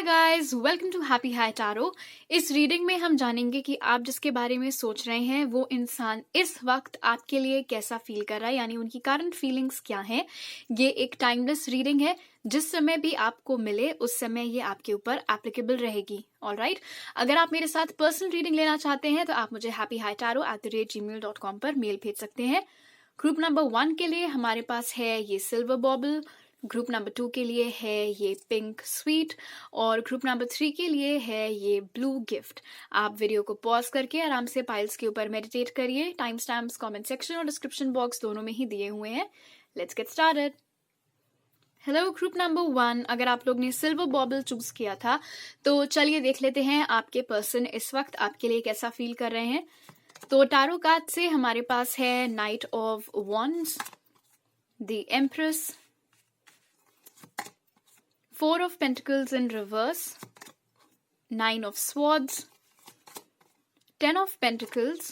Hi guys, welcome to happy high tarot. इस reading में हम जानेंगे कि आप जिसके बारे में सोच रहे हैं वो इंसान इस वक्त आपके लिए कैसा फील कर रहा है, यानी उनकी करंट फीलिंग्स क्या हैं। ये एक टाइमलेस रीडिंग है, जिस समय भी आपको मिले उस समय ये आपके ऊपर एप्लीकेबल रहेगी। ऑलराइट, अगर आप मेरे साथ पर्सनल रीडिंग लेना चाहते हैं तो आप मुझे happyhightaro@gmail.com पर मेल भेज सकते हैं। ग्रुप नंबर 1 के लिए हमारे पास है ये सिल्वर बॉबल, ग्रुप नंबर 2 के लिए है ये पिंक स्वीट और ग्रुप नंबर 3 के लिए है ये ब्लू गिफ्ट। आप वीडियो को पॉज करके आराम से पाइल्स के ऊपर मेडिटेट करिए। टाइम स्टैम्प्स कमेंट सेक्शन और डिस्क्रिप्शन बॉक्स दोनों में ही दिए हुए हैं। Let's get started. Hello group number 1, अगर आप लोग ने सिल्वर बॉबल चूज किया था तो चलिए देख लेते हैं आपके पर्सन इस वक्त आपके लिए कैसा फील कर रहे हैं। तो टैरो कार्ड से हमारे पास है night of wands, the empress, 4 of Pentacles in reverse, 9 of Swords, 10 of Pentacles,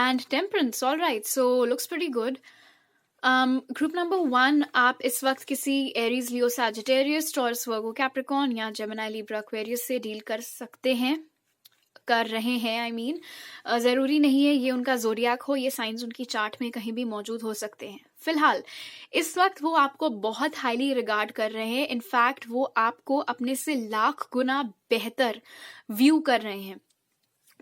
and Temperance. All right, so looks pretty good. Group number 1, आप इस वक्त किसी एरीज, लियो, सैजिटेरियस, टॉरस, वर्गो, कैप्रिकॉर्न या जेमिनी, लिब्रा, एक्वेरियस से डील कर रहे हैं। I mean जरूरी नहीं है ये उनका जोडियाक हो, ये साइंस उनकी चार्ट में कहीं भी मौजूद हो सकते हैं। फिलहाल इस वक्त वो आपको बहुत हाईली रिगार्ड कर रहे हैं। इनफैक्ट वो आपको अपने से लाख गुना बेहतर व्यू कर रहे हैं।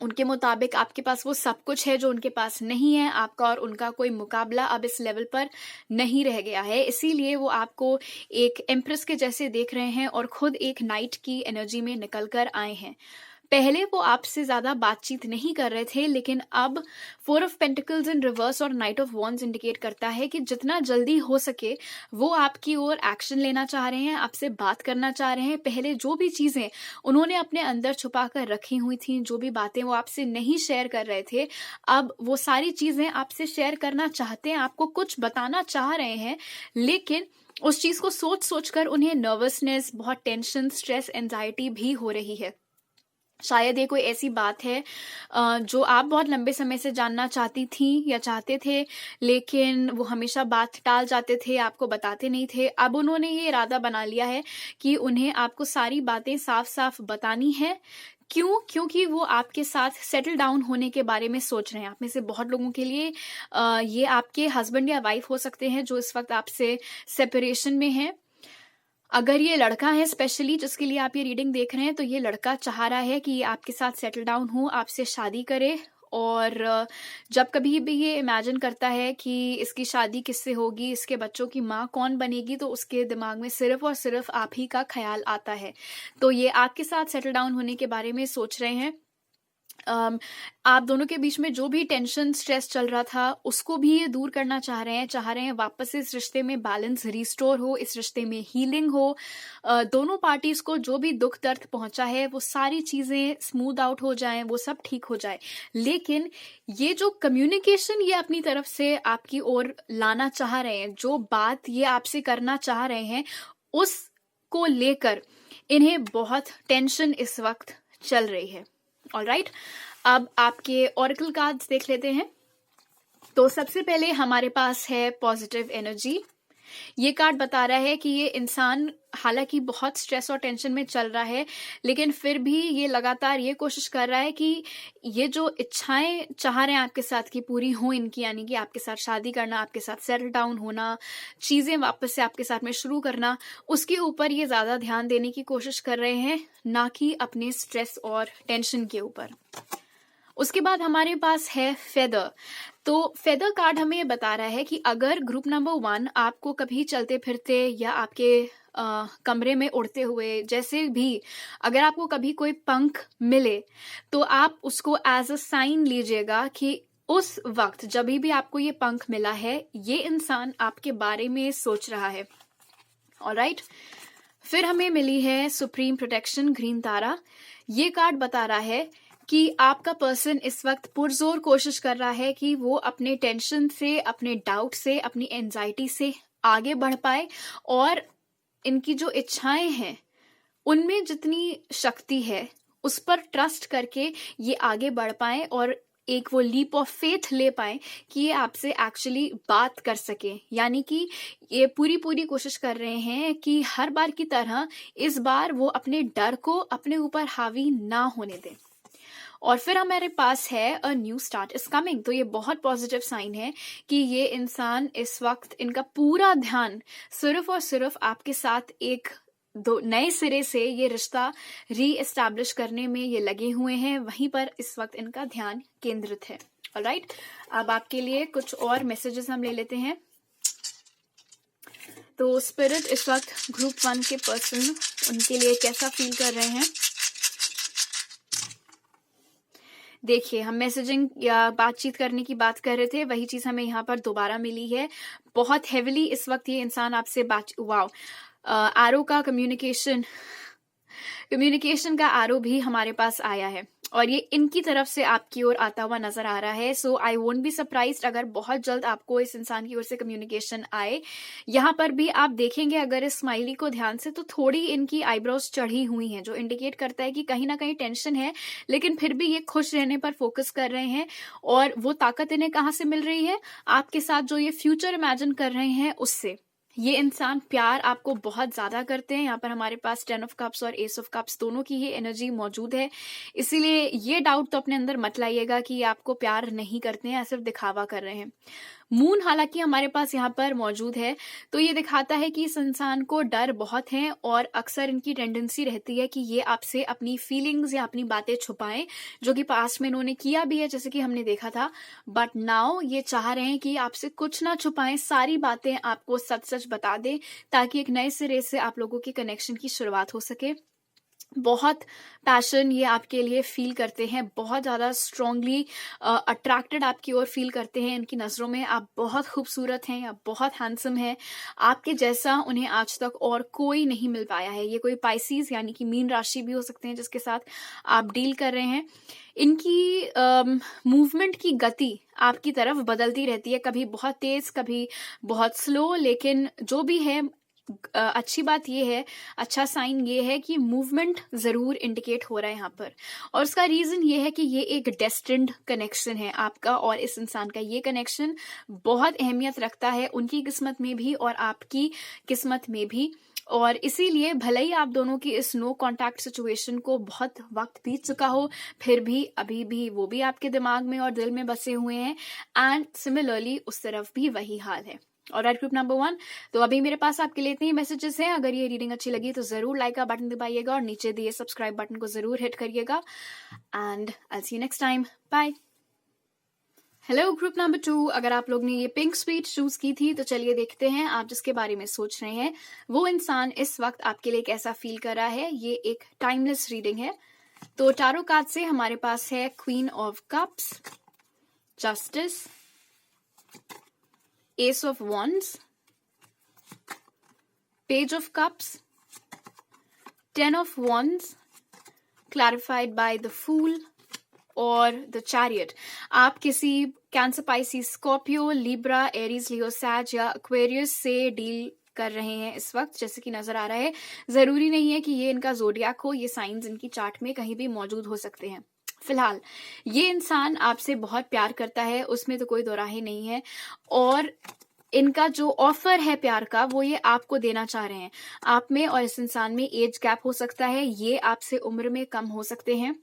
उनके मुताबिक आपके पास वो सब कुछ है जो उनके पास नहीं है। आपका और उनका कोई मुकाबला अब इस लेवल पर नहीं रह गया है, इसीलिए वो आपको एक एम्प्रेस के जैसे देख रहे हैं और खुद एक नाइट की एनर्जी में निकल कर आए हैं। पहले वो आपसे ज्यादा बातचीत नहीं कर रहे थे, लेकिन अब 4 ऑफ पेंटिकल्स इन रिवर्स और नाइट ऑफ वॉन्ड्स इंडिकेट करता है कि जितना जल्दी हो सके वो आपकी ओर एक्शन लेना चाह रहे हैं, आपसे बात करना चाह रहे हैं। पहले जो भी चीजें उन्होंने अपने अंदर छुपा कर रखी हुई थी, जो भी बातें वो आपसे नहीं शेयर कर रहे थे, अब वो सारी चीजें आपसे शेयर करना चाहते हैं, आपको कुछ बताना चाह रहे हैं। लेकिन उस चीज को सोच सोच कर उन्हें नर्वसनेस, बहुत टेंशन, स्ट्रेस, एंजाइटी भी हो रही है। शायद ये कोई ऐसी बात है जो आप बहुत लंबे समय से जानना चाहती थी या चाहते थे, लेकिन वो हमेशा बात टाल जाते थे, आपको बताते नहीं थे। अब उन्होंने ये इरादा बना लिया है कि उन्हें आपको सारी बातें साफ साफ बतानी है। क्योंकि वो आपके साथ सेटल डाउन होने के बारे में सोच रहे हैं। आप में से बहुत लोगों के लिए ये आपके हस्बैंड या वाइफ हो सकते हैं जो इस वक्त आपसे सेपरेशन में है। अगर ये लड़का है स्पेशली जिसके लिए आप ये रीडिंग देख रहे हैं, तो ये लड़का चाह रहा है कि ये आपके साथ सेटल डाउन हो, आपसे शादी करे। और जब कभी भी ये इमेजिन करता है कि इसकी शादी किससे होगी, इसके बच्चों की माँ कौन बनेगी, तो उसके दिमाग में सिर्फ और सिर्फ आप ही का ख्याल आता है। तो ये आपके साथ सेटल डाउन होने के बारे में सोच रहे हैं। आप दोनों के बीच में जो भी टेंशन, स्ट्रेस चल रहा था उसको भी ये दूर करना चाह रहे हैं वापस से इस रिश्ते में बैलेंस रिस्टोर हो, इस रिश्ते में हीलिंग हो। दोनों पार्टीज को जो भी दुख दर्द पहुंचा है वो सारी चीजें स्मूथ आउट हो जाएं, वो सब ठीक हो जाए। लेकिन ये जो कम्युनिकेशन ये अपनी तरफ से आपकी ओर लाना चाह रहे हैं, जो बात ये आपसे करना चाह रहे हैं, उसको लेकर इन्हें बहुत टेंशन इस वक्त चल रही है। ऑलराइट, अब आपके ऑरेकल कार्ड्स देख लेते हैं। तो सबसे पहले हमारे पास है पॉजिटिव एनर्जी। ये कार्ड बता रहा है कि ये इंसान हालांकि बहुत स्ट्रेस और टेंशन में चल रहा है, लेकिन फिर भी ये लगातार ये कोशिश कर रहा है कि ये जो इच्छाएं चाह रहे हैं आपके साथ की पूरी हो इनकी, यानी कि आपके साथ शादी करना, आपके साथ सेटल डाउन होना, चीजें वापस से आपके साथ में शुरू करना, उसके ऊपर ये ज्यादा ध्यान देने की कोशिश कर रहे हैं, ना कि अपने स्ट्रेस और टेंशन के ऊपर। उसके बाद हमारे पास है फेदर। तो फेदर कार्ड हमें ये बता रहा है कि अगर ग्रुप नंबर 1 आपको कभी चलते फिरते या आपके कमरे में उड़ते हुए, जैसे भी अगर आपको कभी कोई पंख मिले, तो आप उसको एज अ साइन लीजिएगा कि उस वक्त जब भी आपको ये पंख मिला है, ये इंसान आपके बारे में सोच रहा है। ऑलराइट, फिर हमें मिली है सुप्रीम प्रोटेक्शन, ग्रीन तारा। ये कार्ड बता रहा है कि आपका पर्सन इस वक्त पुरजोर कोशिश कर रहा है कि वो अपने टेंशन से, अपने डाउट से, अपनी एंजाइटी से आगे बढ़ पाए और इनकी जो इच्छाएं हैं उनमें जितनी शक्ति है उस पर ट्रस्ट करके ये आगे बढ़ पाए और एक वो लीप ऑफ फेथ ले पाए कि ये आपसे एक्चुअली बात कर सके। यानी कि ये पूरी पूरी कोशिश कर रहे हैं कि हर बार की तरह इस बार वो अपने डर को अपने ऊपर हावी ना होने दें। और फिर हमारे पास है a new start is coming. तो ये बहुत पॉजिटिव साइन है कि ये इंसान इस वक्त, इनका पूरा ध्यान सिर्फ और सिर्फ आपके साथ एक दो नए सिरे से ये रिश्ता री एस्टैब्लिश करने में ये लगे हुए हैं। वहीं पर इस वक्त इनका ध्यान केंद्रित है। ऑलराइट, अब आपके लिए कुछ और मैसेजेस हम ले लेते हैं। तो स्पिरिट इस वक्त ग्रुप 1 के पर्सन, उनके लिए कैसा फील कर रहे हैं। देखिए, हम मैसेजिंग या बातचीत करने की बात कर रहे थे, वही चीज हमें यहाँ पर दोबारा मिली है। बहुत हेविली इस वक्त ये इंसान आपसे वाओ, आरो का कम्युनिकेशन का आरो भी हमारे पास आया है और ये इनकी तरफ से आपकी ओर आता हुआ नजर आ रहा है। सो आई वोंट बी सरप्राइज्ड अगर बहुत जल्द आपको इस इंसान की ओर से कम्युनिकेशन आए। यहाँ पर भी आप देखेंगे अगर इस स्माइली को ध्यान से, तो थोड़ी इनकी आईब्रोज चढ़ी हुई हैं, जो इंडिकेट करता है कि कहीं ना कहीं टेंशन है, लेकिन फिर भी ये खुश रहने पर फोकस कर रहे हैं। और वो ताकत इन्हें कहाँ से मिल रही है, आपके साथ जो ये फ्यूचर इमेजिन कर रहे हैं उससे। ये इंसान प्यार आपको बहुत ज्यादा करते हैं। यहाँ पर हमारे पास 10 ऑफ कप्स और एस ऑफ कप्स दोनों की ही एनर्जी मौजूद है। इसीलिए ये डाउट तो अपने अंदर मत लाइएगा कि ये आपको प्यार नहीं करते हैं, सिर्फ दिखावा कर रहे हैं। मून हालांकि हमारे पास यहाँ पर मौजूद है, तो ये दिखाता है कि इस इंसान को डर बहुत है और अक्सर इनकी टेंडेंसी रहती है कि ये आपसे अपनी फीलिंग्स या अपनी बातें छुपाएं, जो कि पास्ट में इन्होंने किया भी है, जैसे कि हमने देखा था। बट नाउ ये चाह रहे हैं कि आपसे कुछ ना छुपाएं, सारी बातें आपको सच सच बता दें, ताकि एक नए सिरे से आप लोगों के कनेक्शन की शुरुआत हो सके। बहुत पैशन ये आपके लिए फील करते हैं, बहुत ज्यादा स्ट्रांगली अट्रैक्टेड आपकी ओर फील करते हैं। इनकी नजरों में आप बहुत खूबसूरत हैं, आप बहुत हैंडसम हैं, आपके जैसा उन्हें आज तक और कोई नहीं मिल पाया है। ये कोई पाइसीज यानी कि मीन राशि भी हो सकते हैं जिसके साथ आप डील कर रहे हैं। इनकी मूवमेंट की गति आपकी तरफ बदलती रहती है, कभी बहुत तेज कभी बहुत स्लो, लेकिन जो भी है अच्छी बात ये है, अच्छा साइन ये है कि मूवमेंट जरूर इंडिकेट हो रहा है यहाँ पर। और उसका रीजन ये है कि ये एक डेस्टिन्ड कनेक्शन है आपका और इस इंसान का। ये कनेक्शन बहुत अहमियत रखता है उनकी किस्मत में भी और आपकी किस्मत में भी। और इसीलिए भले ही आप दोनों की इस नो कांटेक्ट सिचुएशन को बहुत वक्त बीत चुका हो, फिर भी अभी भी वो भी आपके दिमाग में और दिल में बसे हुए हैं। एंड सिमिलरली उस तरफ भी वही हाल है। और ग्रुप नंबर 1, तो अभी मेरे पास आपके लिए इतने ही मैसेजेस हैं। अगर ये रीडिंग अच्छी लगी तो जरूर लाइक का बटन दबाइएगा और नीचे दिए सब्सक्राइब बटन को जरूर हिट करिएगा। And I see you next time, bye. Hello group number 2, अगर आप लोग ने ये पिंक स्वीट चूज की थी तो चलिए देखते हैं आप जिसके बारे में सोच रहे हैं वो इंसान इस वक्त आपके लिए कैसा फील कर रहा है। ये एक टाइमलेस रीडिंग है। तो टारो कार्ड से हमारे पास है queen of cups, justice, Ace of Wands, Page of Cups, 10 of Wands, clarified by the Fool और the Chariot। आप किसी Cancer, Pisces, Scorpio, Libra, Aries, Leo, सैज या एक्वेरियस से डील कर रहे हैं इस वक्त, जैसे कि नजर आ रहा है। जरूरी नहीं है कि ये इनका जोडियाक हो, ये साइंस इनकी चार्ट में कहीं भी मौजूद हो सकते हैं। फिलहाल ये इंसान आपसे बहुत प्यार करता है, उसमें तो कोई दो राहे नहीं है। और इनका जो ऑफर है प्यार का वो ये आपको देना चाह रहे हैं। आप में और इस इंसान में एज गैप हो सकता है, ये आपसे उम्र में कम हो सकते हैं।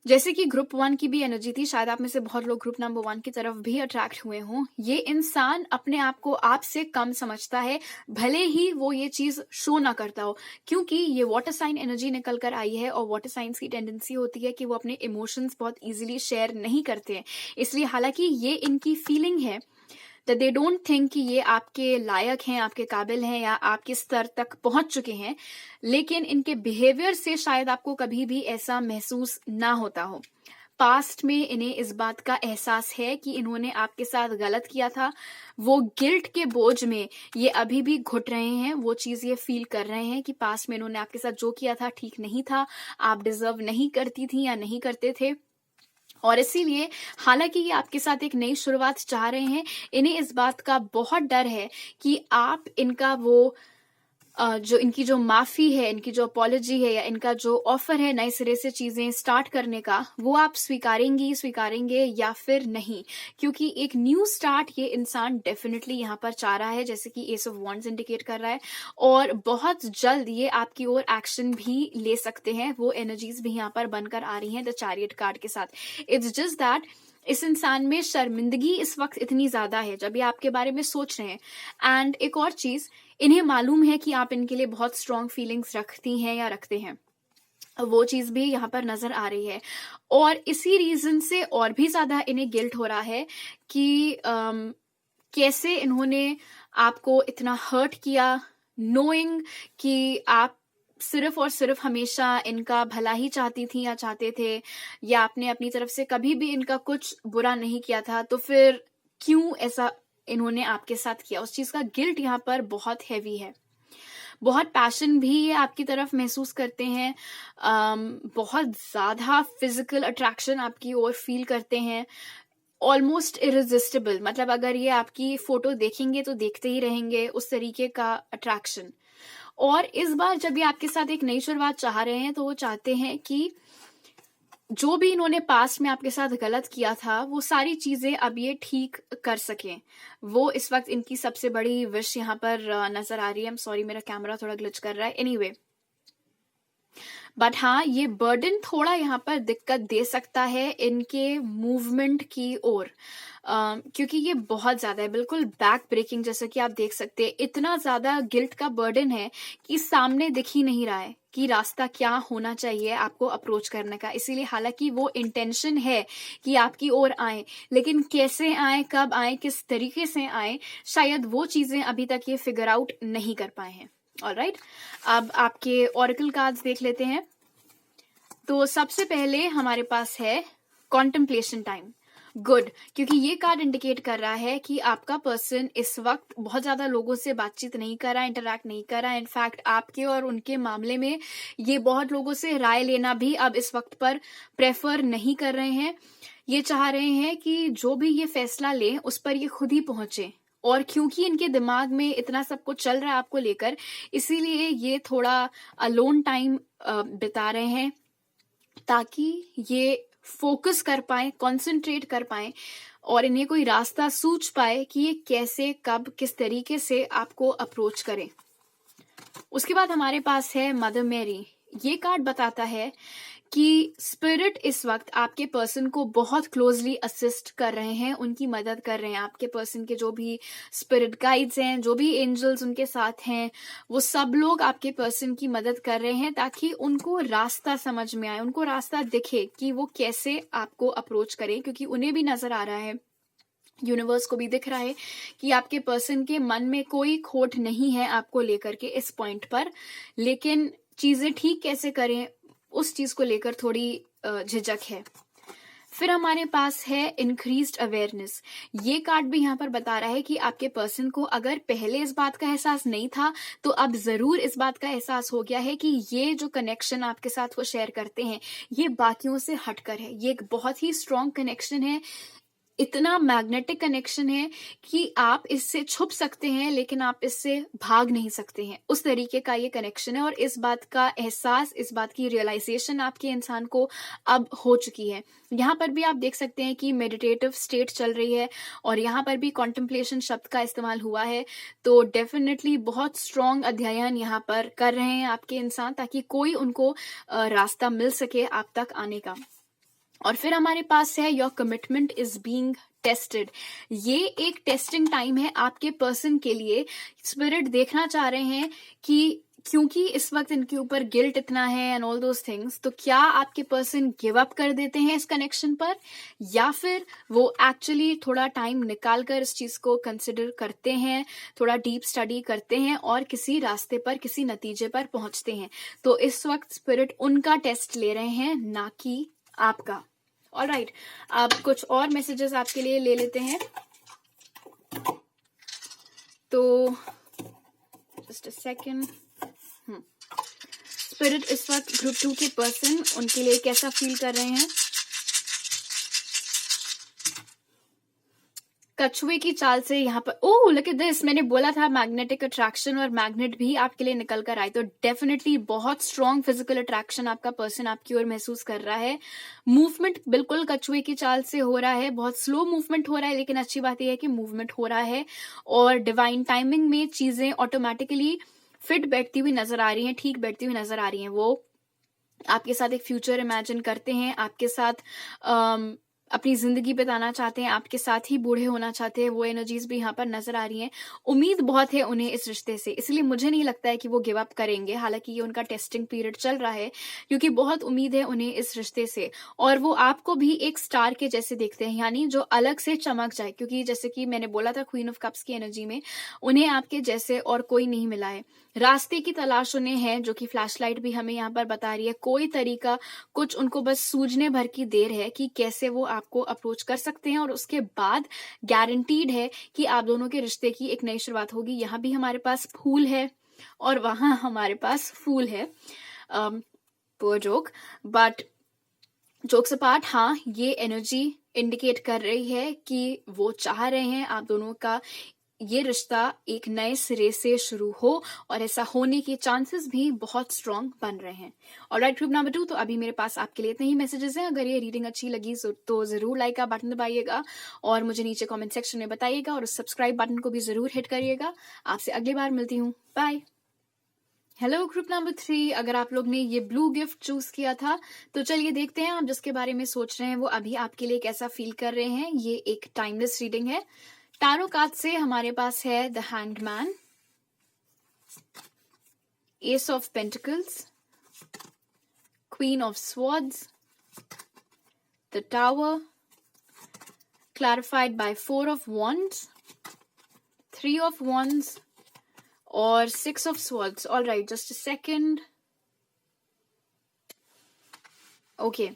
जैसे कि ग्रुप 1 की भी एनर्जी थी, शायद आप में से बहुत लोग ग्रुप नंबर 1 की तरफ भी अट्रैक्ट हुए हों। ये इंसान अपने आप को आपसे कम समझता है, भले ही वो ये चीज शो ना करता हो, क्योंकि ये वाटर साइन एनर्जी निकल कर आई है और वाटर साइंस की टेंडेंसी होती है कि वो अपने इमोशंस बहुत इजीली शेयर नहीं करते हैं। इसलिए हालांकि ये इनकी फीलिंग है that they don't think कि ये आपके लायक हैं, आपके काबिल हैं या आपके स्तर तक पहुंच चुके हैं, लेकिन इनके बिहेवियर से शायद आपको कभी भी ऐसा महसूस ना होता हो। पास्ट में इन्हें इस बात का एहसास है कि इन्होंने आपके साथ गलत किया था। वो गिल्ट के बोझ में ये अभी भी घुट रहे हैं, वो चीज ये फील कर रहे हैं कि पास्ट में इन्होंने आपके साथ जो किया था ठीक नहीं था, आप डिजर्व नहीं करती थी या नहीं करते थे। और इसीलिए हालांकि ये आपके साथ एक नई शुरुआत चाह रहे हैं, इन्हें इस बात का बहुत डर है कि आप इनका वो जो इनकी जो माफी है, इनकी जो अपॉलॉजी है, या इनका जो ऑफर है नए सिरे से चीजें स्टार्ट करने का, वो आप स्वीकारेंगे या फिर नहीं? क्योंकि एक न्यू स्टार्ट ये इंसान डेफिनेटली यहाँ पर चाह रहा है, जैसे कि एस ऑफ वॉन्ड्स इंडिकेट कर रहा है, और बहुत जल्द ये आपकी ओर एक्शन भी ले सकते हैं। वो एनर्जीज भी यहाँ पर बनकर आ रही हैं द चैरियट कार्ड के साथ। इट्स जस्ट दैट इस इंसान में शर्मिंदगी इस वक्त इतनी ज्यादा है जब ये आपके बारे में सोच रहे हैं। एंड एक और चीज, इन्हें मालूम है कि आप इनके लिए बहुत स्ट्रॉन्ग फीलिंग्स रखती हैं या रखते हैं, वो चीज भी यहाँ पर नजर आ रही है। और इसी रीजन से और भी ज्यादा इन्हें गिल्ट हो रहा है कि कैसे इन्होंने आपको इतना हर्ट किया, नोइंग कि आप सिर्फ और सिर्फ हमेशा इनका भला ही चाहती थी या चाहते थे, या आपने अपनी तरफ से कभी भी इनका कुछ बुरा नहीं किया था, तो फिर क्यों ऐसा इन्होंने आपके साथ किया? उस चीज का गिल्ट यहाँ पर बहुत हैवी है। बहुत पैशन भी ये आपकी तरफ महसूस करते हैं, बहुत ज्यादा फिजिकल अट्रैक्शन आपकी ओर फील करते हैं, ऑलमोस्ट इरेजिस्टिबल। मतलब अगर ये आपकी फोटो देखेंगे तो देखते ही रहेंगे, उस तरीके का अट्रैक्शन। और इस बार जब ये आपके साथ एक नई शुरुआत चाह रहे हैं, तो वो चाहते हैं कि जो भी इन्होंने पास्ट में आपके साथ गलत किया था, वो सारी चीजें अब ये ठीक कर सकें। वो इस वक्त इनकी सबसे बड़ी विश यहाँ पर नजर आ रही है। सॉरी, मेरा कैमरा थोड़ा ग्लिच कर रहा है। एनीवे, बट हाँ, ये बर्डन थोड़ा यहाँ पर दिक्कत दे सकता है इनके मूवमेंट की ओर, क्योंकि ये बहुत ज्यादा है, बिल्कुल बैक ब्रेकिंग। जैसे कि आप देख सकते हैं, इतना ज्यादा गिल्ट का बर्डन है कि सामने दिख ही नहीं रहा है कि रास्ता क्या होना चाहिए आपको अप्रोच करने का। इसीलिए हालांकि वो इंटेंशन है कि आपकी ओर आए, लेकिन कैसे आए, कब आए, किस तरीके से आए, शायद वो चीजें अभी तक ये फिगर आउट नहीं कर पाए हैं। ऑलराइट, अब आपके ऑरेकल कार्ड्स देख लेते हैं। तो सबसे पहले हमारे पास है कॉन्टेम्पलेशन टाइम। गुड, क्योंकि ये कार्ड इंडिकेट कर रहा है कि आपका पर्सन इस वक्त बहुत ज्यादा लोगों से बातचीत नहीं कर रहा, इंटरैक्ट नहीं कर रहा। इनफैक्ट आपके और उनके मामले में ये बहुत लोगों से राय लेना भी अब इस वक्त पर प्रेफर नहीं कर रहे हैं। ये चाह रहे हैं कि जो भी ये फैसला ले उस पर ये खुद ही पहुंचे, और क्योंकि इनके दिमाग में इतना सब कुछ चल रहा है आपको लेकर, इसीलिए ये थोड़ा अलोन टाइम बिता रहे हैं, ताकि ये फोकस कर पाए, कंसंट्रेट कर पाए, और इन्हें कोई रास्ता सूझ पाए कि ये कैसे, कब, किस तरीके से आपको अप्रोच करें। उसके बाद हमारे पास है मदर मैरी। ये कार्ड बताता है कि स्पिरिट इस वक्त आपके पर्सन को बहुत क्लोजली असिस्ट कर रहे हैं, उनकी मदद कर रहे हैं। आपके पर्सन के जो भी स्पिरिट गाइड्स हैं, जो भी एंजल्स उनके साथ हैं, वो सब लोग आपके पर्सन की मदद कर रहे हैं, ताकि उनको रास्ता समझ में आए, उनको रास्ता दिखे कि वो कैसे आपको अप्रोच करें। क्योंकि उन्हें भी नजर आ रहा है, यूनिवर्स को भी दिख रहा है कि आपके पर्सन के मन में कोई खोट नहीं है आपको लेकर के इस पॉइंट पर, लेकिन चीजें ठीक कैसे करें उस चीज को लेकर थोड़ी झिझक है। फिर हमारे पास है इंक्रीज्ड अवेयरनेस। ये कार्ड भी यहाँ पर बता रहा है कि आपके पर्सन को अगर पहले इस बात का एहसास नहीं था, तो अब जरूर इस बात का एहसास हो गया है कि ये जो कनेक्शन आपके साथ वो शेयर करते हैं, ये बाकियों से हटकर है। ये एक बहुत ही स्ट्रॉन्ग कनेक्शन है, इतना मैग्नेटिक कनेक्शन है कि आप इससे छुप सकते हैं, लेकिन आप इससे भाग नहीं सकते हैं। उस तरीके का ये कनेक्शन है, और इस बात का एहसास, इस बात की रियलाइजेशन आपके इंसान को अब हो चुकी है। यहाँ पर भी आप देख सकते हैं कि मेडिटेटिव स्टेट चल रही है, और यहाँ पर भी कॉन्टेम्पलेशन शब्द का इस्तेमाल हुआ है। तो डेफिनेटली बहुत स्ट्रॉन्ग अध्ययन यहाँ पर कर रहे हैं आपके इंसान, ताकि कोई उनको रास्ता मिल सके आप तक आने का। और फिर हमारे पास है your commitment is being tested. ये एक टेस्टिंग टाइम है आपके पर्सन के लिए। स्पिरिट देखना चाह रहे हैं कि क्योंकि इस वक्त इनके ऊपर गिल्ट इतना है एंड ऑल दोस थिंग्स, तो क्या आपके पर्सन गिव अप कर देते हैं इस कनेक्शन पर, या फिर वो एक्चुअली थोड़ा टाइम निकाल कर इस चीज को कंसिडर करते हैं, थोड़ा डीप स्टडी करते हैं, और किसी रास्ते पर, किसी नतीजे पर पहुंचते हैं। तो इस वक्त स्पिरिट उनका टेस्ट ले रहे हैं, ना कि आपका। ऑलराइट, अब कुछ और मैसेजेस आपके लिए ले लेते हैं। तो जस्ट अ सेकेंड। स्पिरिट इस वक्त ग्रुप 2 के पर्सन, उनके लिए कैसा फील कर रहे हैं? कछुए की चाल से यहाँ पर, ओह लुक एट दिस, मैंने बोला था मैग्नेटिक अट्रैक्शन और मैग्नेट भी आपके लिए निकल कर आए, तो डेफिनेटली बहुत स्ट्रॉन्ग फिजिकल अट्रैक्शन आपका पर्सन आपकी ओर महसूस कर रहा है। मूवमेंट बिल्कुल कछुए की चाल से हो रहा है, बहुत स्लो मूवमेंट हो रहा है, लेकिन अच्छी बात यह है कि मूवमेंट हो रहा है और डिवाइन टाइमिंग में चीजें ऑटोमेटिकली फिट बैठती हुई नजर आ रही हैं, ठीक बैठती हुई नजर आ रही हैं। वो आपके साथ एक फ्यूचर इमेजिन करते हैं, आपके साथ अपनी जिंदगी बिताना चाहते हैं, आपके साथ ही बूढ़े होना चाहते हैं, वो एनर्जीज भी यहाँ पर नजर आ रही हैं। उम्मीद बहुत है उन्हें इस रिश्ते से, इसलिए मुझे नहीं लगता है कि वो गिव अप करेंगे, हालांकि ये उनका टेस्टिंग पीरियड चल रहा है, क्योंकि बहुत उम्मीद है उन्हें इस रिश्ते से। और वो आपको भी एक स्टार के जैसे देखते हैं, यानी जो अलग से चमक जाए, क्योंकि जैसे कि मैंने बोला था क्वीन ऑफ कप्स की एनर्जी में उन्हें आपके जैसे और कोई नहीं मिला है। रास्ते की तलाश उन्हें है, जो कि फ्लैशलाइट भी हमें यहाँ पर बता रही है। कोई तरीका, कुछ उनको बस सूझने भर की देर है कि कैसे वो आपको अप्रोच कर सकते हैं, और उसके बाद गारंटीड है कि आप दोनों के रिश्ते की एक नई शुरुआत होगी। यहाँ भी हमारे पास फूल है और वहां हमारे पास फूल है, poor joke, but jokes apart, हाँ ये एनर्जी इंडिकेट कर रही है कि वो चाह रहे हैं आप दोनों का ये रिश्ता एक नए सिरे से शुरू हो, और ऐसा होने के चांसेस भी बहुत स्ट्रांग बन रहे हैं। ऑलराइट, ग्रुप नंबर 2, तो अभी मेरे पास आपके लिए इतने ही मैसेजेस हैं। अगर ये रीडिंग अच्छी लगी तो जरूर लाइक का बटन दबाइएगा और मुझे नीचे कमेंट सेक्शन में बताइएगा, और उस सब्सक्राइब बटन को भी जरूर हिट करिएगा। आपसे अगली बार मिलती हूँ, बाय। हेलो ग्रुप नंबर 3, अगर आप लोग ने ये ब्लू गिफ्ट चूज किया था तो चलिए देखते हैं आप जिसके बारे में सोच रहे हैं वो अभी आपके लिए कैसा फील कर रहे हैं। ये एक टाइमलेस रीडिंग है। टैरो कार्ड से हमारे पास है the hanged man, ace of pentacles, queen of swords, the tower, clarified by 4 of wands, 3 of wands और 6 of swords. All right, just a second. Okay,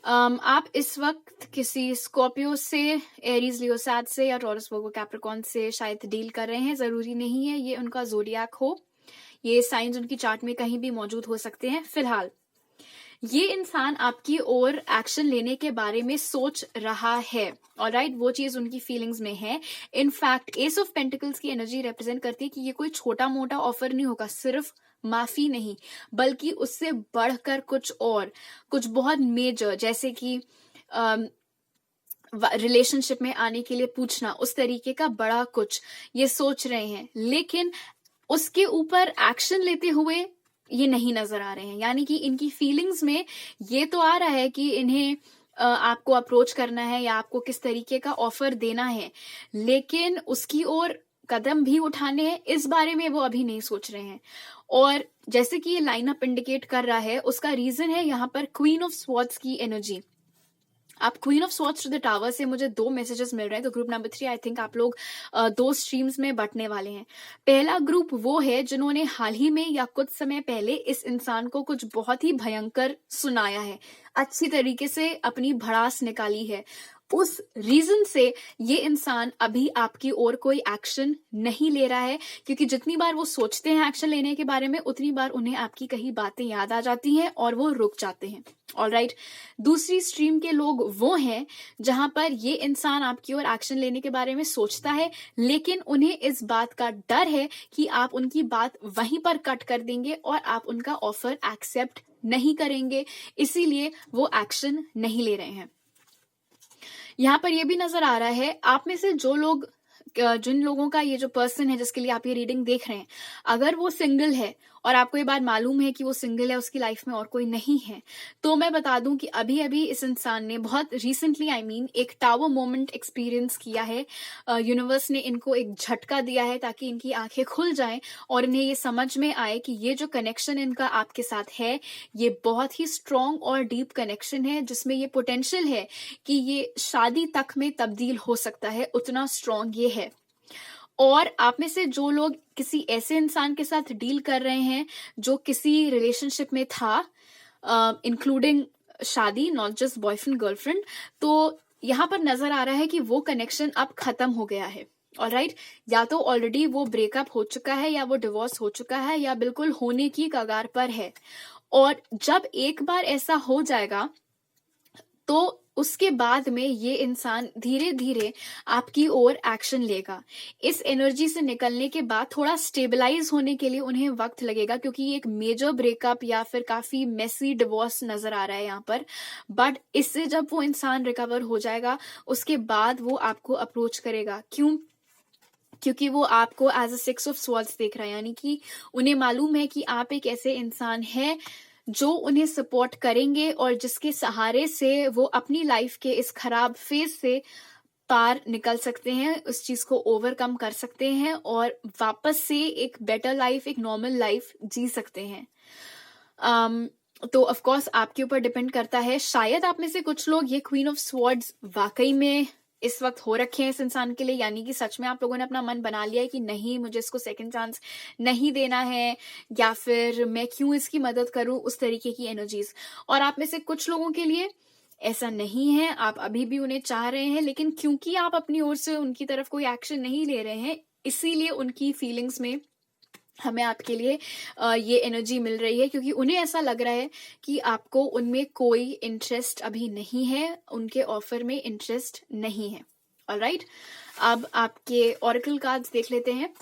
आप इस वक्त किसी स्कॉर्पियो से, एरीज, लियो, सैज से या टॉरस, वर्गो, कैप्रिकॉर्न से शायद डील कर रहे हैं। जरूरी नहीं है ये उनका ज़ोडिएक हो, ये साइंस उनकी चार्ट में कहीं भी मौजूद हो सकते हैं। फिलहाल ये इंसान आपकी ओर एक्शन लेने के बारे में सोच रहा है, ऑलराइट, वो चीज उनकी फीलिंग्स में है। इनफैक्ट एस ऑफ पेंटिकल्स की एनर्जी रिप्रेजेंट करती है कि ये कोई छोटा मोटा ऑफर नहीं होगा, सिर्फ माफी नहीं, बल्कि उससे बढ़कर कुछ और, कुछ बहुत मेजर, जैसे कि रिलेशनशिप में आने के लिए पूछना, उस तरीके का बड़ा कुछ ये सोच रहे हैं, लेकिन उसके ऊपर एक्शन लेते हुए ये नहीं नजर आ रहे हैं। यानी कि इनकी फीलिंग्स में ये तो आ रहा है कि इन्हें आपको अप्रोच करना है या आपको किस तरीके का ऑफर देना है, लेकिन उसकी ओर कदम भी उठाने हैं, इस बारे में वो अभी नहीं सोच रहे हैं। और जैसे कि ये लाइनअप इंडिकेट कर रहा है, उसका रीजन है यहाँ पर क्वीन ऑफ स्वॉर्ड्स की एनर्जी। आप queen of swords to the tower से मुझे 2 मैसेजेस मिल रहे हैं, तो ग्रुप नंबर 3 आई थिंक आप लोग 2 स्ट्रीम्स में बंटने वाले हैं। पहला ग्रुप वो है जिन्होंने हाल ही में या कुछ समय पहले इस इंसान को कुछ बहुत ही भयंकर सुनाया है, अच्छी तरीके से अपनी भड़ास निकाली है। उस रीजन से ये इंसान अभी आपकी ओर कोई एक्शन नहीं ले रहा है, क्योंकि जितनी बार वो सोचते हैं एक्शन लेने के बारे में, उतनी बार उन्हें आपकी कही बातें याद आ जाती हैं और वो रुक जाते हैं। ऑलराइट, दूसरी स्ट्रीम के लोग वो हैं जहां पर ये इंसान आपकी ओर एक्शन लेने के बारे में सोचता है, लेकिन उन्हें इस बात का डर है कि आप उनकी बात वहीं पर कट कर देंगे और आप उनका ऑफर एक्सेप्ट नहीं करेंगे, इसीलिए वो एक्शन नहीं ले रहे हैं। यहाँ पर यह भी नजर आ रहा है आप में से जिन लोगों का ये जो पर्सन है जिसके लिए आप ये रीडिंग देख रहे हैं, अगर वो सिंगल है और आपको ये बात मालूम है कि वो सिंगल है, उसकी लाइफ में और कोई नहीं है, तो मैं बता दूं कि अभी अभी इस इंसान ने बहुत रिसेंटली एक टावर मोमेंट एक्सपीरियंस किया है। यूनिवर्स ने इनको एक झटका दिया है ताकि इनकी आंखें खुल जाएं और इन्हें ये समझ में आए कि ये जो कनेक्शन इनका आपके साथ है, ये बहुत ही स्ट्रॉन्ग और डीप कनेक्शन है, जिसमें ये पोटेंशियल है कि ये शादी तक में तब्दील हो सकता है, उतना स्ट्रॉन्ग ये है। और आप में से जो लोग किसी ऐसे इंसान के साथ डील कर रहे हैं जो किसी रिलेशनशिप में था, इंक्लूडिंग शादी, नॉट जस्ट बॉयफ्रेंड गर्लफ्रेंड, तो यहाँ पर नजर आ रहा है कि वो कनेक्शन अब खत्म हो गया है। ऑलराइट, या तो ऑलरेडी वो ब्रेकअप हो चुका है, या वो डिवोर्स हो चुका है, या बिल्कुल होने की कगार पर है। और जब एक बार ऐसा हो जाएगा तो उसके बाद में ये इंसान धीरे धीरे आपकी ओर एक्शन लेगा। इस एनर्जी से निकलने के बाद थोड़ा स्टेबलाइज होने के लिए उन्हें वक्त लगेगा, क्योंकि ये एक मेजर ब्रेकअप या फिर काफी मेसी डिवोर्स नजर आ रहा है यहाँ पर। बट इससे जब वो इंसान रिकवर हो जाएगा, उसके बाद वो आपको अप्रोच करेगा। क्यों? क्योंकि वो आपको एज अ 6 ऑफ स्वॉर्ड्स देख रहा है, यानी कि उन्हें मालूम है कि आप एक ऐसे इंसान हैं जो उन्हें सपोर्ट करेंगे और जिसके सहारे से वो अपनी लाइफ के इस खराब फेज से पार निकल सकते हैं, उस चीज को ओवरकम कर सकते हैं और वापस से एक बेटर लाइफ, एक नॉर्मल लाइफ जी सकते हैं। तो ऑफ कोर्स आपके ऊपर डिपेंड करता है। शायद आप में से कुछ लोग ये क्वीन ऑफ स्वॉर्ड्स वाकई में इस वक्त हो रखे हैं इस इंसान के लिए, यानी कि सच में आप लोगों ने अपना मन बना लिया है कि नहीं, मुझे इसको सेकंड चांस नहीं देना है, या फिर मैं क्यों इसकी मदद करूं, उस तरीके की एनर्जीज। और आप में से कुछ लोगों के लिए ऐसा नहीं है, आप अभी भी उन्हें चाह रहे हैं, लेकिन क्योंकि आप अपनी ओर से उनकी तरफ कोई एक्शन नहीं ले रहे हैं, इसीलिए उनकी फीलिंग्स में हमें आपके लिए ये एनर्जी मिल रही है, क्योंकि उन्हें ऐसा लग रहा है कि आपको उनमें कोई इंटरेस्ट अभी नहीं है, उनके ऑफर में इंटरेस्ट नहीं है। ऑलराइट, अब आपके ऑरेकल कार्ड्स देख लेते हैं।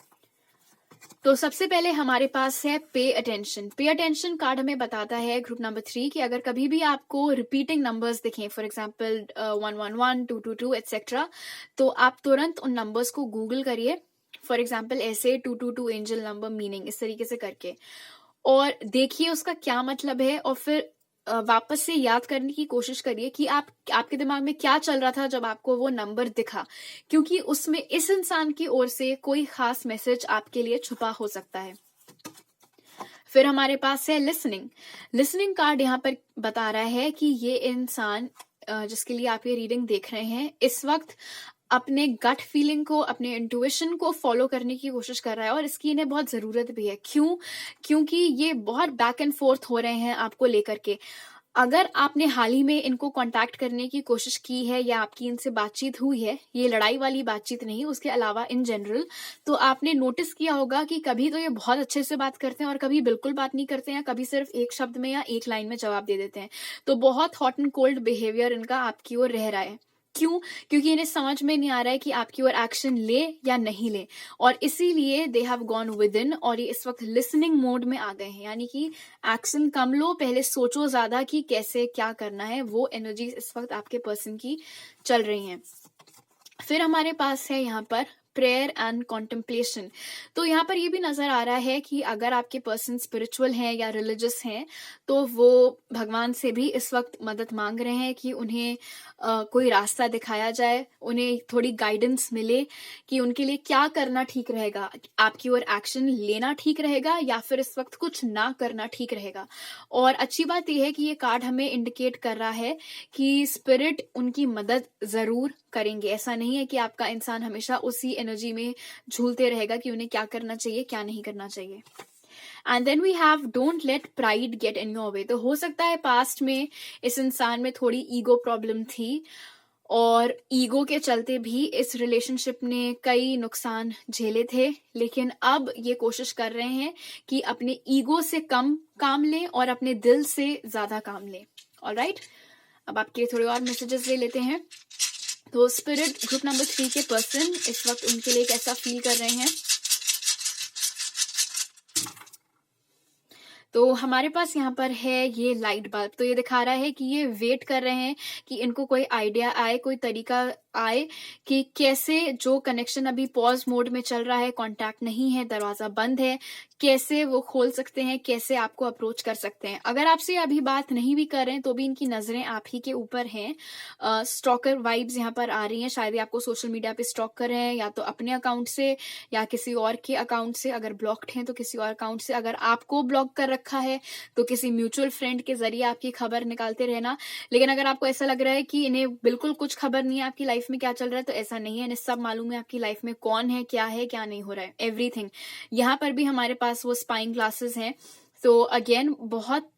तो सबसे पहले हमारे पास है pay attention. Pay attention card हमें बताता है ग्रुप नंबर 3 कि अगर कभी भी आपको रिपीटिंग नंबर्स दिखें, फॉर एग्जाम्पल 111, 222 एक्सेट्रा, तो आप तुरंत उन नंबर्स को गूगल करिए। फॉर एग्जाम्पल ऐसे 222 एंजल नंबर मीनिंग, इस तरीके से करके, और देखिए उसका क्या मतलब है, और फिर वापस से याद करने की कोशिश करिए कि आपके दिमाग में क्या चल रहा था जब आपको वो नंबर दिखा, क्योंकि उसमें इस इंसान की ओर से कोई खास मैसेज आपके लिए छुपा हो सकता है। फिर हमारे पास है लिसनिंग। लिसनिंग कार्ड यहाँ पर बता रहा है कि ये इंसान जिसके लिए आप ये रीडिंग देख रहे हैं, इस वक्त अपने गट फीलिंग को, अपने इंट्यूशन को फॉलो करने की कोशिश कर रहा है, और इसकी इन्हें बहुत जरूरत भी है। क्यों? क्योंकि ये बहुत बैक एंड फोर्थ हो रहे हैं आपको लेकर के। अगर आपने हाल ही में इनको कांटेक्ट करने की कोशिश की है या आपकी इनसे बातचीत हुई है, ये लड़ाई वाली बातचीत नहीं, उसके अलावा इन जनरल, तो आपने नोटिस किया होगा कि कभी तो ये बहुत अच्छे से बात करते हैं और कभी बिल्कुल बात नहीं करते हैं, कभी सिर्फ एक शब्द में या एक लाइन में जवाब दे देते हैं। तो बहुत हॉट एंड कोल्ड बिहेवियर इनका आपकी ओर रह रहा है। क्यों? क्योंकि इन्हें समझ में नहीं आ रहा है कि आपकी ओर एक्शन ले या नहीं ले, और इसीलिए they have gone with in, और ये इस वक्त लिसनिंग मोड में आ गए हैं, यानी कि एक्शन कम लो, पहले सोचो ज्यादा कि कैसे क्या करना है। वो एनर्जी इस वक्त आपके पर्सन की चल रही हैं। फिर हमारे पास है यहाँ पर प्रेयर एंड कॉन्टेम्पलेशन। तो यहाँ पर ये भी नजर आ रहा है कि अगर आपके पर्सन स्पिरिचुअल हैं या रिलीजियस हैं, तो वो भगवान से भी इस वक्त मदद मांग रहे हैं कि उन्हें कोई रास्ता दिखाया जाए, उन्हें थोड़ी गाइडेंस मिले कि उनके लिए क्या करना ठीक रहेगा, आपकी ओर एक्शन लेना ठीक रहेगा या फिर इस वक्त कुछ ना करना ठीक रहेगा। और अच्छी बात यह है कि ये कार्ड हमें इंडिकेट कर रहा है कि स्पिरिट उनकी मदद जरूर करेंगे। ऐसा नहीं है कि आपका इंसान हमेशा उसी एनर्जी में झूलते रहेगा कि उन्हें क्या करना चाहिए, क्या नहीं करना चाहिए। And then we have don't let pride get in your way. तो हो सकता है पास्ट में इस इंसान में थोड़ी ईगो प्रॉब्लम थी, और ईगो के चलते भी इस रिलेशनशिप ने कई नुकसान झेले थे, लेकिन अब ये कोशिश कर रहे हैं कि अपने ईगो से कम काम लें और अपने दिल से ज्यादा काम लें। ऑलराइट, अब आपके थोड़े और मैसेजेस ले लेते हैं। तो स्पिरिट ग्रुप नंबर 3 के पर्सन इस वक्त उनके लिए कैसा फील कर रहे हैं। तो हमारे पास यहाँ पर है ये लाइट बल्ब। तो ये दिखा रहा है कि ये वेट कर रहे हैं कि इनको कोई आइडिया आए, कोई तरीका आए कि कैसे जो कनेक्शन अभी पॉज मोड में चल रहा है, कांटेक्ट नहीं है, दरवाजा बंद है, कैसे वो खोल सकते हैं, कैसे आपको अप्रोच कर सकते हैं। अगर आपसे अभी बात नहीं भी कर रहे हैं तो भी इनकी नजरें आप ही के ऊपर हैं। स्टॉकर वाइब्स यहाँ पर आ रही हैं, शायद आपको सोशल मीडिया पे स्टॉक कर रहे हैं, या तो अपने अकाउंट से या किसी और के अकाउंट से। अगर ब्लॉक्ड हैं तो किसी और अकाउंट से, अगर आपको ब्लॉक कर रखा है तो किसी म्यूचुअल फ्रेंड के जरिए आपकी खबर निकालते रहना। लेकिन अगर आपको ऐसा लग रहा है कि इन्हें बिल्कुल कुछ खबर नहीं है आपकी लाइफ में क्या चल रहा है, तो ऐसा नहीं है, इन्हें सब मालूम है आपकी लाइफ में कौन है, क्या नहीं हो रहा है, एवरीथिंग। यहाँ पर भी हमारे पास वो स्पाइंग ग्लासेस हैं। तो अगेन बहुत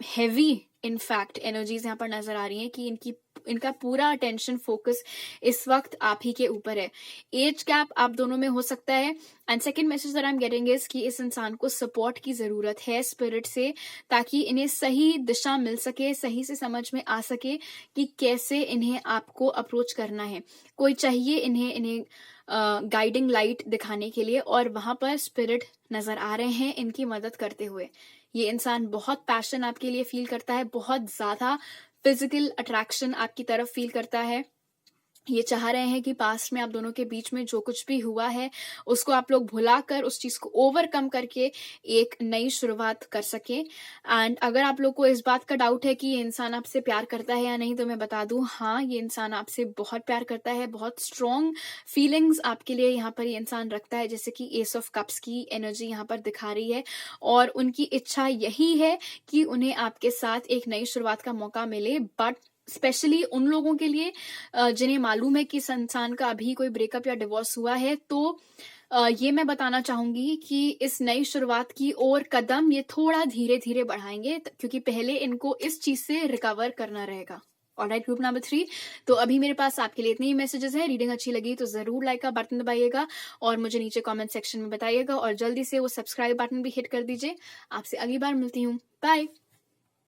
हैवी इनफैक्ट एनर्जीज यहाँ पर नजर आ रही हैं कि इनका पूरा अटेंशन फोकस इस वक्त आप ही के ऊपर है। एज गैप आप दोनों में हो सकता है। And second message that I am getting is कि इस इंसान को सपोर्ट की जरूरत है स्पिरिट से, ताकि इन्हें सही दिशा मिल सके, सही से समझ में आ सके कि कैसे इन्हें आपको अप्रोच करना है। कोई चाहिए इन्हें गाइडिंग लाइट दिखाने के लिए, और वहां पर स्पिरिट नजर आ रहे हैं इनकी मदद करते हुए। ये इंसान बहुत पैशन आपके लिए फील करता है, बहुत ज्यादा फिजिकल अट्रैक्शन आपकी तरफ फील करता है। ये चाह रहे हैं कि पास्ट में आप दोनों के बीच में जो कुछ भी हुआ है उसको आप लोग भुलाकर, उस चीज को ओवरकम करके एक नई शुरुआत कर सके। एंड अगर आप लोग को इस बात का डाउट है कि ये इंसान आपसे प्यार करता है या नहीं, तो मैं बता दूं, हाँ, ये इंसान आपसे बहुत प्यार करता है। बहुत स्ट्रॉन्ग फीलिंग्स आपके लिए यहाँ पर ये इंसान रखता है, जैसे कि एस ऑफ कप्स की एनर्जी यहाँ पर दिखा रही है। और उनकी इच्छा यही है कि उन्हें आपके साथ एक नई शुरुआत का मौका मिले, बट स्पेशली उन लोगों के लिए जिन्हें मालूम है कि इस इंसान का अभी कोई ब्रेकअप या डिवोर्स हुआ है, तो ये मैं बताना चाहूंगी कि इस नई शुरुआत की ओर कदम ये थोड़ा धीरे धीरे बढ़ाएंगे, क्योंकि पहले इनको इस चीज से रिकवर करना रहेगा। Alright, group number 3। तो अभी मेरे पास आपके लिए इतने ही मैसेजेस हैं। रीडिंग अच्छी लगी तो जरूर लाइक का बटन दबाइएगा और मुझे नीचे कमेंट सेक्शन में बताइएगा, और जल्दी से वो सब्सक्राइब बटन भी हिट कर दीजिए। आपसे अगली बार मिलती हूँ। बाय।